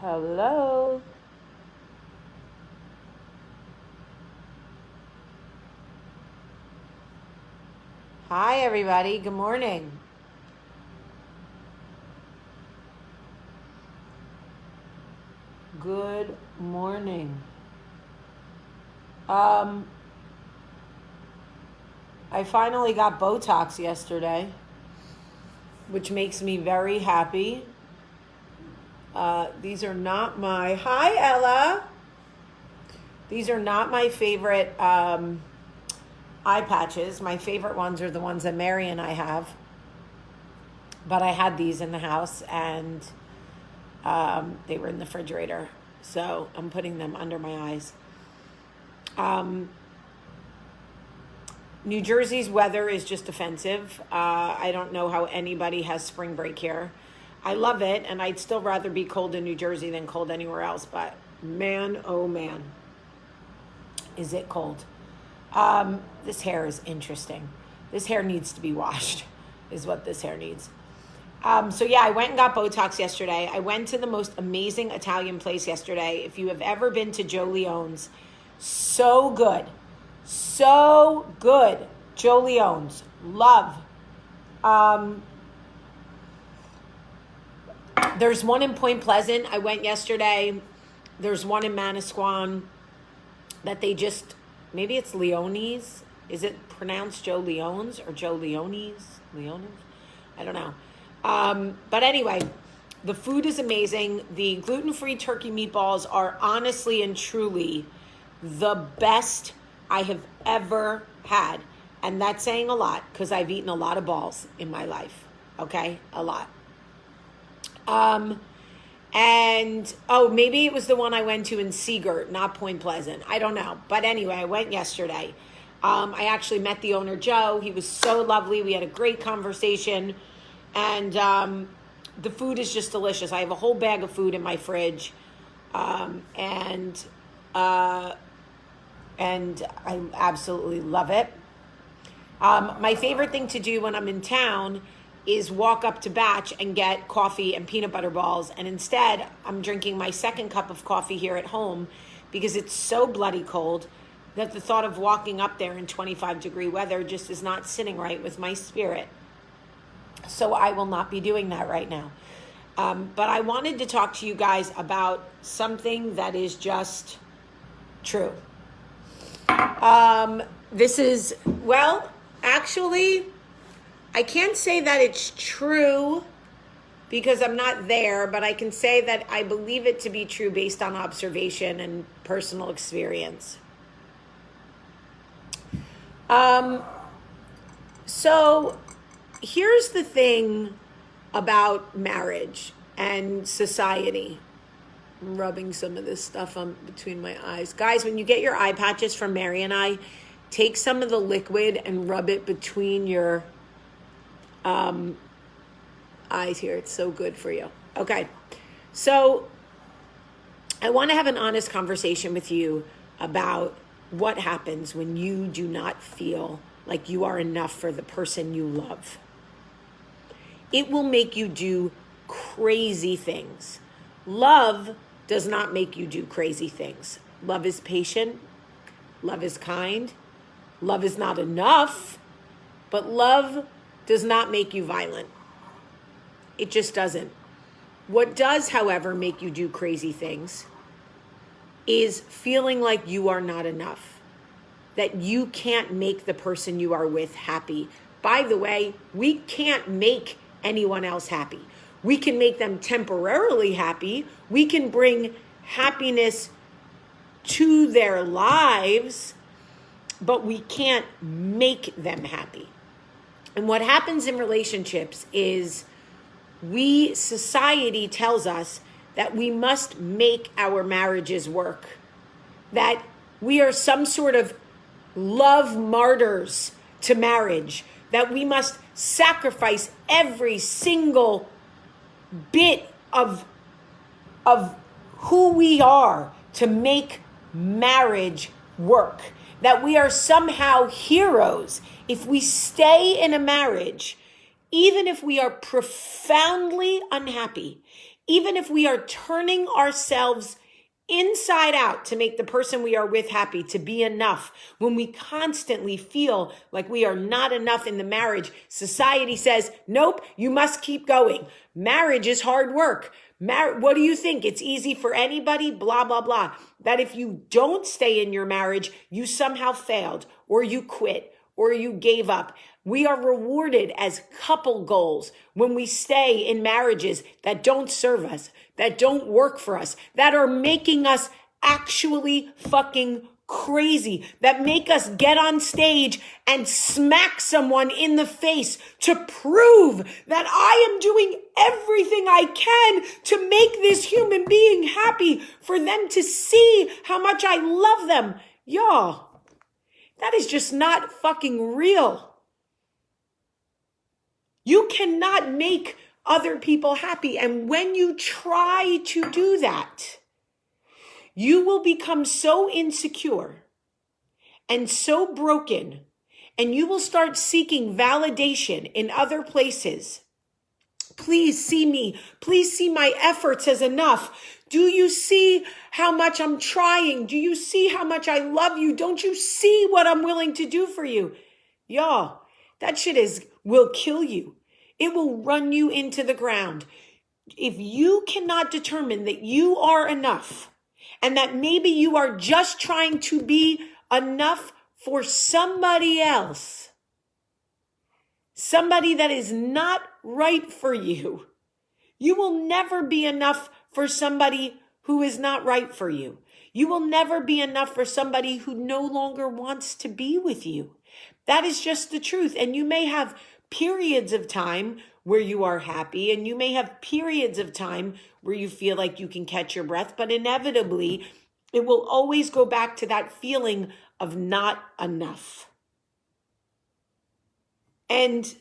Hello. Hi, everybody. Good morning. Good morning. Um, I finally got Botox yesterday, which makes me very happy. These are not my. Hi, Ella. These are not my favorite eye patches. My favorite ones are the ones that Mary and I have. But I had these in the house and they were in the refrigerator. So I'm putting them under my eyes. New Jersey's weather is just offensive. I don't know how anybody has spring break here. I love it, and I'd still rather be cold in New Jersey than cold anywhere else. But man, oh man, is it cold. This hair is interesting. This hair needs to be washed, is what this hair needs. So yeah, I went and got Botox yesterday. I went to the most amazing Italian place yesterday. If you have ever been to Joe Leone's, so good. So good. Joe Leone's. Love. There's one in Point Pleasant. I went yesterday. There's one in Manasquan that they just, maybe it's Leone's. Is it pronounced Joe Leone's or Joe Leone's? Leone's? I don't know. But anyway, the food is amazing. The gluten-free turkey meatballs are honestly and truly the best I have ever had. And that's saying a lot because I've eaten a lot of balls in my life. Okay? A lot. Maybe it was the one I went to in Seagirt, not Point Pleasant. I don't know. But anyway, I went yesterday. I actually met the owner, Joe. He was so lovely. We had a great conversation. And the food is just delicious. I have a whole bag of food in my fridge. And I absolutely love it. My favorite thing to do when I'm in town is walk up to Batch and get coffee and peanut butter balls. And instead, I'm drinking my second cup of coffee here at home because it's so bloody cold that the thought of walking up there in 25-degree weather just is not sitting right with my spirit. So I will not be doing that right now. But I wanted to talk to you guys about something that is just true. Actually, I can't say that it's true because I'm not there, but I can say that I believe it to be true based on observation and personal experience. So here's the thing about marriage and society. I'm rubbing some of this stuff on between my eyes. Guys, when you get your eye patches from Mary and I, take some of the liquid and rub it between your eyes here. It's so good for you. Okay. So I want to have an honest conversation with you about what happens when you do not feel like you are enough for the person you love. It will make you do crazy things. Love does not make you do crazy things. Love is patient. Love is kind. Love is not enough. But love does not make you violent. It just doesn't. What does, however, make you do crazy things is feeling like you are not enough. That you can't make the person you are with happy. By the way, we can't make anyone else happy. We can make them temporarily happy. We can bring happiness to their lives, but we can't make them happy. And what happens in relationships is society tells us that we must make our marriages work, that we are some sort of love martyrs to marriage, that we must sacrifice every single bit of who we are to make marriage work, that we are somehow heroes if we stay in a marriage, even if we are profoundly unhappy, even if we are turning ourselves inside out to make the person we are with happy, to be enough, when we constantly feel like we are not enough in the marriage, society says, nope, you must keep going. Marriage is hard work. What do you think? It's easy for anybody? Blah, blah, blah. That if you don't stay in your marriage, you somehow failed, or you quit, or you gave up. We are rewarded as couple goals when we stay in marriages that don't serve us, that don't work for us, that are making us actually fucking crazy, that make us get on stage and smack someone in the face to prove that I am doing everything I can to make this human being happy, for them to see how much I love them. Y'all, that is just not fucking real. You cannot make other people happy. And when you try to do that, you will become so insecure and so broken, and you will start seeking validation in other places. Please see me. Please see my efforts as enough. Do you see how much I'm trying? Do you see how much I love you? Don't you see what I'm willing to do for you? Y'all, that shit will kill you. It will run you into the ground. If you cannot determine that you are enough, and that maybe you are just trying to be enough for somebody else, somebody that is not right for you, you will never be enough for somebody who is not right for you. You will never be enough for somebody who no longer wants to be with you. That is just the truth. And you may have periods of time where you are happy, and you may have periods of time where you feel like you can catch your breath, but inevitably it will always go back to that feeling of not enough. And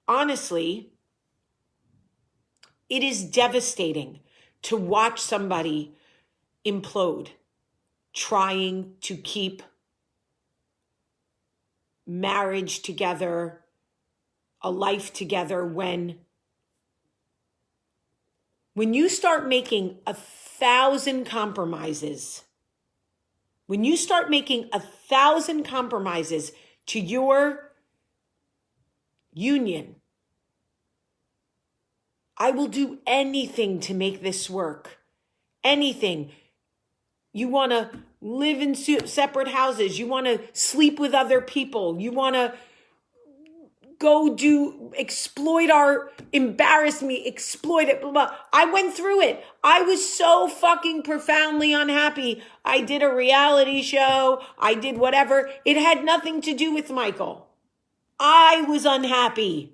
honestly, it is devastating to watch somebody implode, trying to keep marriage together, a life together, when you start making 1,000 compromises, when you start making 1,000 compromises to your union, I will do anything to make this work. Anything. You want to live in separate houses. You want to sleep with other people. You want to embarrass me, exploit it, blah, blah. I went through it. I was so fucking profoundly unhappy. I did a reality show. I did whatever. It had nothing to do with Michael. I was unhappy.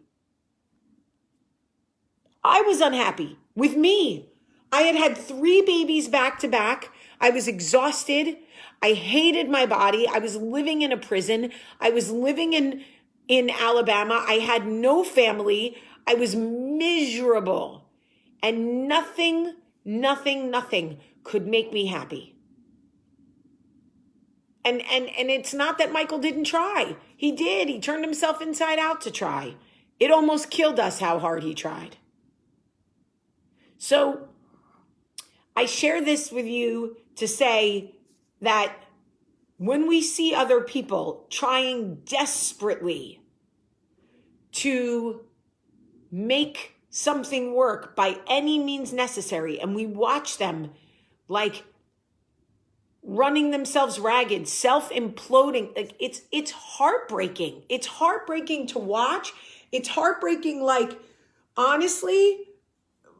I was unhappy with me. I had 3 babies back to back. I was exhausted. I hated my body. I was living in a prison. I was living in Alabama. I had no family. I was miserable. And nothing could make me happy. And it's not that Michael didn't try. He did. He turned himself inside out to try. It almost killed us how hard he tried. So I share this with you to say that when we see other people trying desperately to make something work by any means necessary, and we watch them like running themselves ragged, self-imploding, like it's heartbreaking. It's heartbreaking to watch. It's heartbreaking. Like, honestly,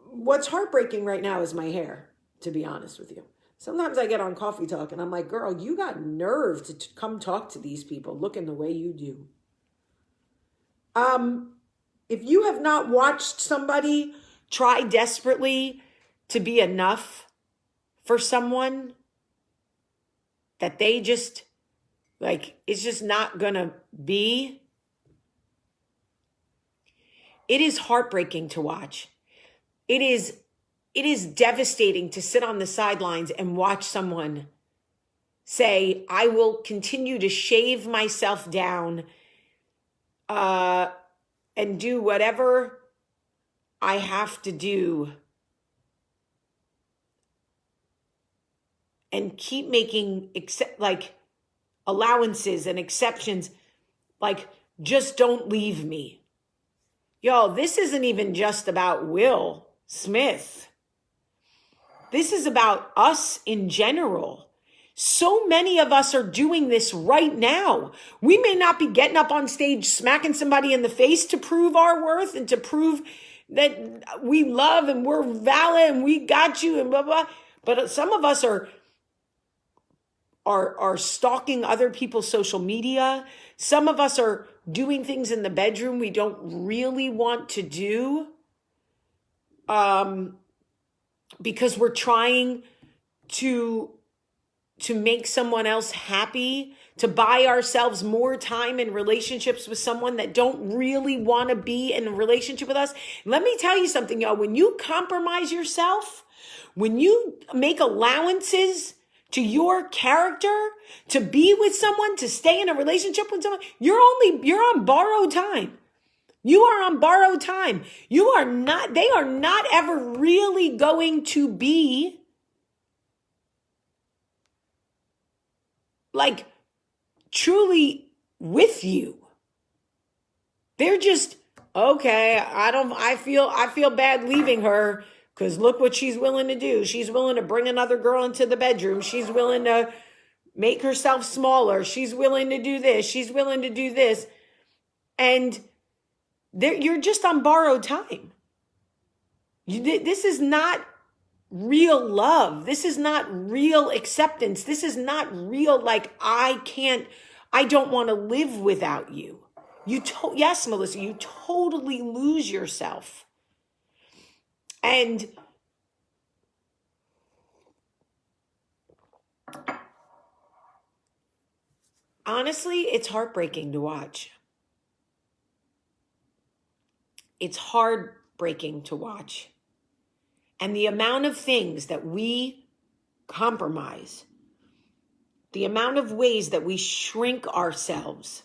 what's heartbreaking right now is my hair, to be honest with you. Sometimes I get on Coffee Talk and I'm like, girl, you got nerve to come talk to these people looking the way you do. If you have not watched somebody try desperately to be enough for someone that they just, like, it's just not gonna be, it is heartbreaking to watch. It is devastating to sit on the sidelines and watch someone say, I will continue to shave myself down and do whatever I have to do and keep making allowances and exceptions, like, just don't leave me. Y'all, this isn't even just about Will Smith. This is about us in general. So many of us are doing this right now. We may not be getting up on stage smacking somebody in the face to prove our worth and to prove that we love and we're valid and we got you and blah, blah. But some of us are stalking other people's social media. Some of us are doing things in the bedroom we don't really want to do, because we're trying to make someone else happy, to buy ourselves more time in relationships with someone that don't really want to be in a relationship with us. Let me tell you something, y'all. When you compromise yourself, when you make allowances to your character, to be with someone, to stay in a relationship with someone, you're on borrowed time. You are on borrowed time. They are not ever really going to be like truly with you. They're just, okay, I feel bad leaving her because look what she's willing to do. She's willing to bring another girl into the bedroom. She's willing to make herself smaller. She's willing to do this. She's willing to do this. And you're just on borrowed time. This is not real love. This is not real acceptance. This is not real, like, I don't want to live without you. Yes, Melissa, you totally lose yourself. And honestly, it's heartbreaking to watch. It's heartbreaking to watch. And the amount of things that we compromise, the amount of ways that we shrink ourselves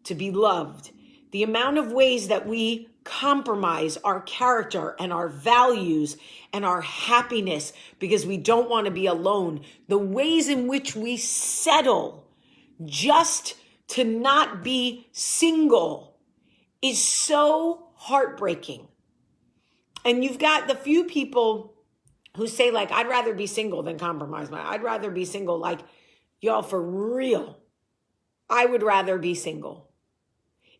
to be loved, the amount of ways that we compromise our character and our values and our happiness because we don't want to be alone, the ways in which we settle just to not be single is so heartbreaking. And you've got the few people who say, like, I'd rather be single than compromise. I'd rather be single. Like, y'all, for real, I would rather be single.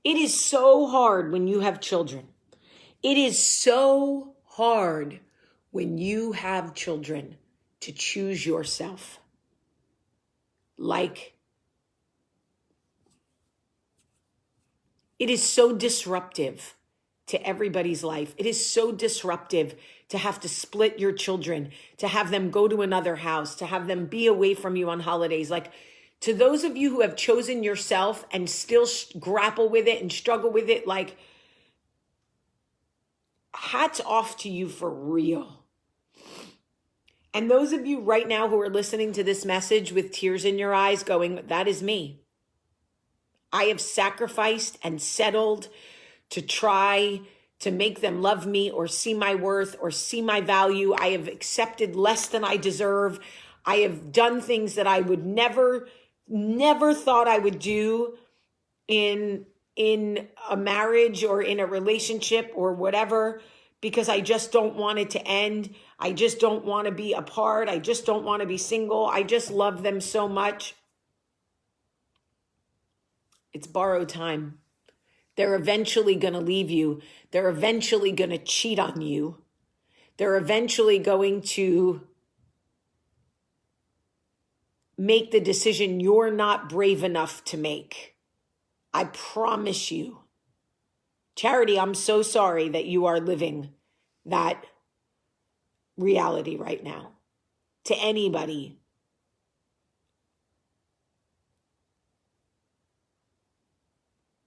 It is so hard when you have children. It is so hard when you have children to choose yourself. Like, it is so disruptive to everybody's life. It is so disruptive to have to split your children, to have them go to another house, to have them be away from you on holidays. Like, to those of you who have chosen yourself and still grapple with it and struggle with it, like, hats off to you for real. And those of you right now who are listening to this message with tears in your eyes going, that is me. I have sacrificed and settled to try to make them love me or see my worth or see my value. I have accepted less than I deserve. I have done things that I would never thought I would do in a marriage or in a relationship or whatever, because I just don't want it to end. I just don't want to be apart. I just don't want to be single. I just love them so much. It's borrowed time. They're eventually going to leave you. They're eventually going to cheat on you. They're eventually going to make the decision you're not brave enough to make. I promise you. Charity, I'm so sorry that you are living that reality right now. To anybody.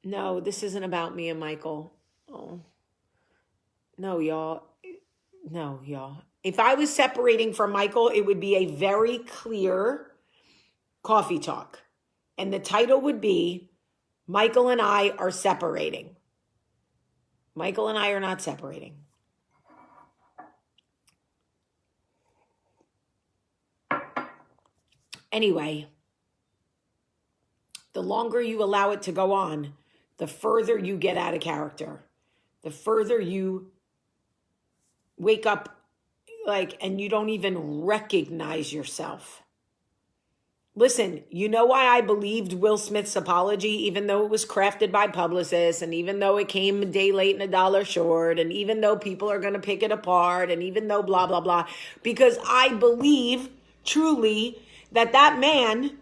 No, this isn't about me and Michael. Oh. No, y'all. No, y'all. If I was separating from Michael, it would be a very clear coffee talk. And the title would be, Michael and I are separating. Michael and I are not separating. Anyway, the longer you allow it to go on, the further you get out of character, the further you wake up and you don't even recognize yourself. Listen, you know why I believed Will Smith's apology, even though it was crafted by publicists, and even though it came a day late and a dollar short, and even though people are going to pick it apart, and even though blah, blah, blah, because I believe truly that man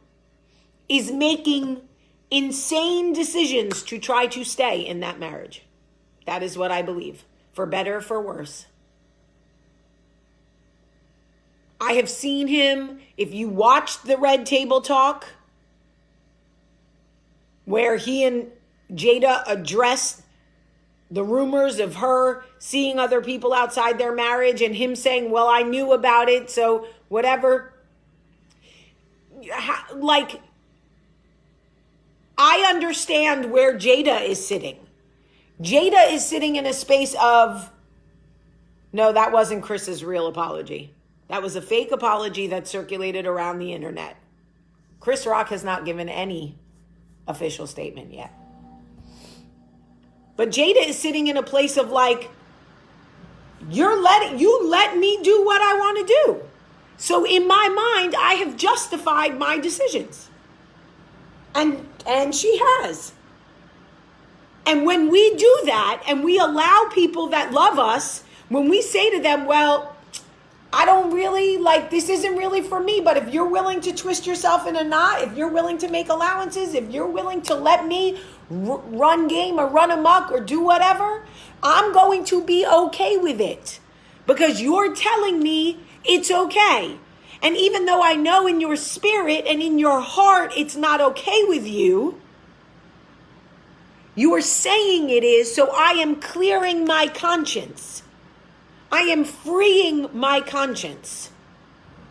is making insane decisions to try to stay in that marriage. That is what I believe, for better or for worse. I have seen him, if you watched the Red Table Talk, where he and Jada addressed the rumors of her seeing other people outside their marriage and him saying, well, I knew about it, so whatever. I understand where Jada is sitting. Jada is sitting in a space of, no, that wasn't Chris's real apology. That was a fake apology that circulated around the internet. Chris Rock has not given any official statement yet. But Jada is sitting in a place of you let me do what I want to do. So in my mind, I have justified my decisions. And she has. And when we do that and we allow people that love us, when we say to them, well, I don't really this isn't really for me, but if you're willing to twist yourself in a knot, if you're willing to make allowances, if you're willing to let me run game or run amok or do whatever, I'm going to be okay with it because you're telling me it's okay. And even though I know in your spirit and in your heart it's not okay with you, you are saying it is, so I am clearing my conscience. I am freeing my conscience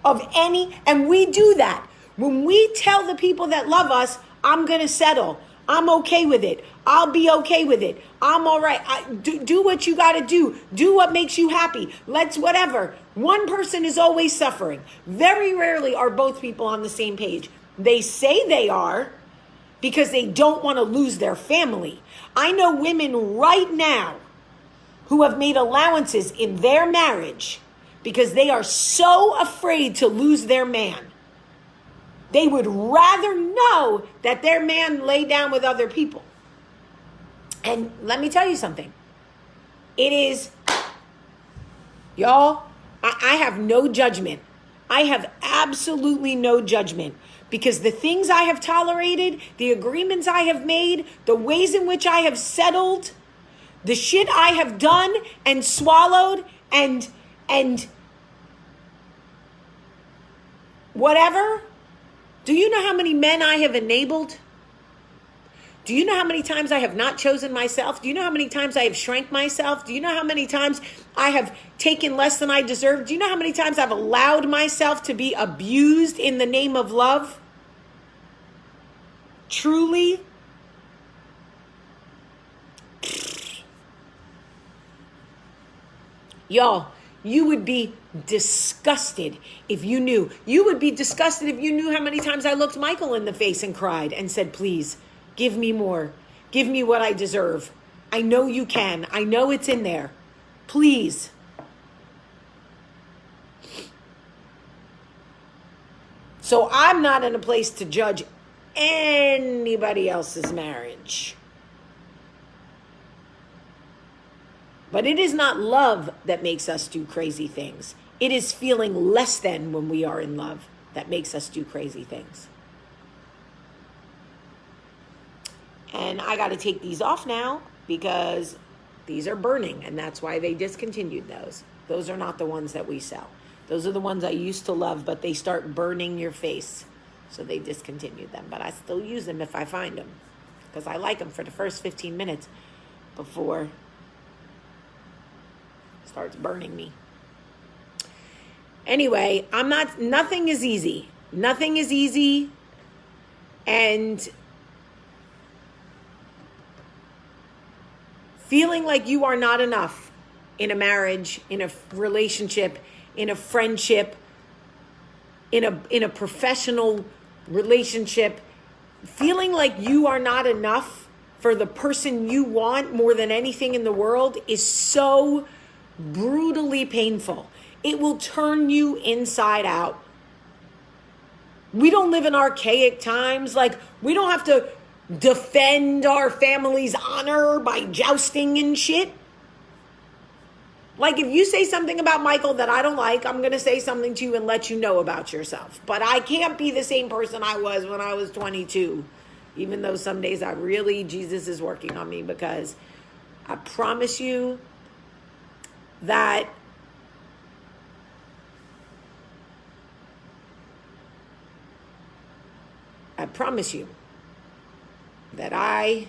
of any, and we do that. When we tell the people that love us, I'm going to settle. I'm okay with it. I'll be okay with it. I'm all right. Do what you got to do. Do what makes you happy. Let's whatever. One person is always suffering. Very rarely are both people on the same page. They say they are because they don't want to lose their family. I know women right now who have made allowances in their marriage because they are so afraid to lose their man. They would rather know that their man lay down with other people. And let me tell you something. It is, y'all, I have no judgment. I have absolutely no judgment because the things I have tolerated, the agreements I have made, the ways in which I have settled, the shit I have done and swallowed and whatever. Do you know how many men I have enabled? Do you know how many times I have not chosen myself? Do you know how many times I have shrank myself? Do you know how many times I have taken less than I deserve? Do you know how many times I've allowed myself to be abused in the name of love? Truly. Y'all, you would be disgusted if you knew. You would be disgusted if you knew how many times I looked Michael in the face and cried and said, please, give me more. Give me what I deserve. I know you can. I know it's in there. Please. So I'm not in a place to judge anybody else's marriage. But it is not love that makes us do crazy things. It is feeling less than when we are in love that makes us do crazy things. And I got to take these off now because these are burning, and that's why they discontinued those. Those are not the ones that we sell. Those are the ones I used to love, but they start burning your face. So they discontinued them. But I still use them if I find them because I like them for the first 15 minutes before it starts burning me. Anyway, nothing is easy. Nothing is easy. And feeling like you are not enough in a marriage, in a relationship, in a friendship, in a professional relationship, feeling like you are not enough for the person you want more than anything in the world is so brutally painful. It will turn you inside out. We don't live in archaic times. Like, we don't have to defend our family's honor by jousting and shit. Like, if you say something about Michael that I don't like, I'm going to say something to you and let you know about yourself. But I can't be the same person I was when I was 22. Even though some days Jesus is working on me, because I promise you that I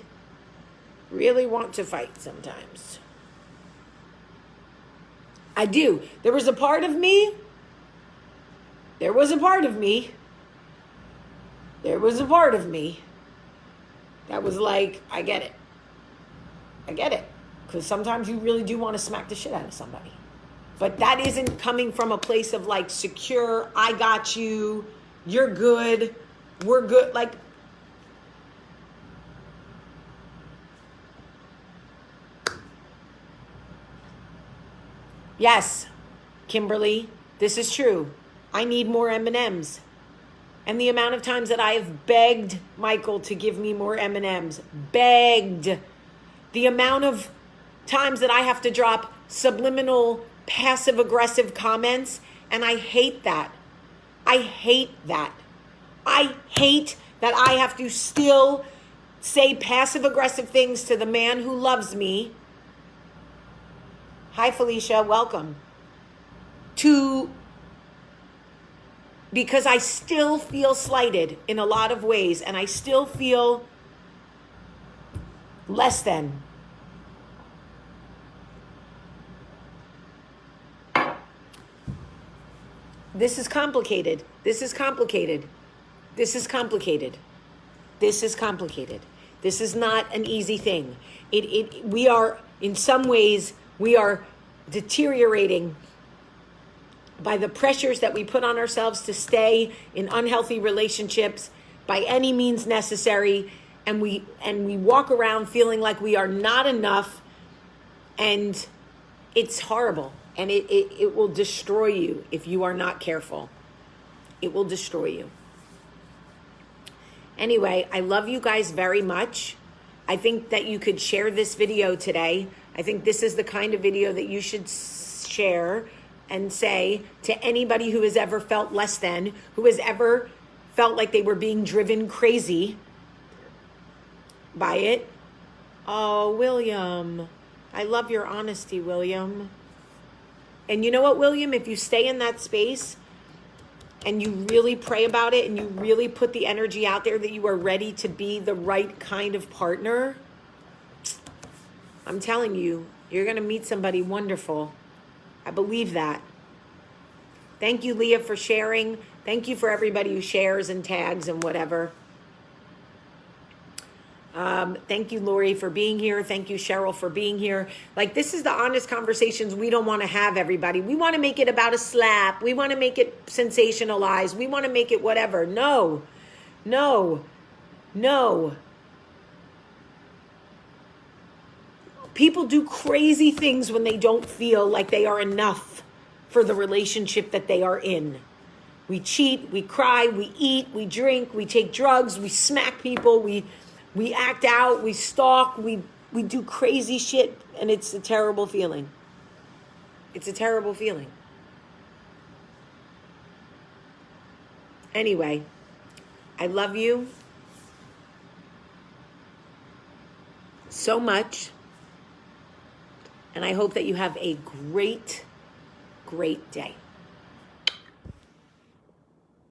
really want to fight sometimes. I do. There was a part of me that was like, I get it. Because sometimes you really do want to smack the shit out of somebody. But that isn't coming from a place of like secure, I got you, you're good, we're good. Like, yes, Kimberly, this is true. I need more M&Ms. And the amount of times that I have begged Michael to give me more M&Ms, begged. The amount of times that I have to drop subliminal, passive-aggressive comments, and I hate that. I hate that I have to still say passive-aggressive things to the man who loves me. Hi, Felicia, welcome. Because I still feel slighted in a lot of ways, and I still feel less than. This is complicated. This is not an easy thing. We are, in some ways, deteriorating by the pressures that we put on ourselves to stay in unhealthy relationships by any means necessary, and we walk around feeling like we are not enough, and it's horrible, and it will destroy you if you are not careful. It will destroy you. Anyway, I love you guys very much. I think that you could share this video today. I think this is the kind of video that you should share and say to anybody who has ever felt less than, who has ever felt like they were being driven crazy by it. Oh, William, I love your honesty, William. And you know what, William, if you stay in that space and you really pray about it and you really put the energy out there that you are ready to be the right kind of partner, I'm telling you, you're going to meet somebody wonderful. I believe that. Thank you, Leah, for sharing. Thank you for everybody who shares and tags and whatever. Thank you, Lori, for being here. Thank you, Cheryl, for being here. Like, this is the honest conversations we don't want to have, everybody. We want to make it about a slap. We want to make it sensationalized. We want to make it whatever. No. People do crazy things when they don't feel like they are enough for the relationship that they are in. We cheat, we cry, we eat, we drink, we take drugs, we smack people, we act out, we stalk, we do crazy shit, and it's a terrible feeling. It's a terrible feeling. Anyway, I love you so much. And I hope that you have a great, great day.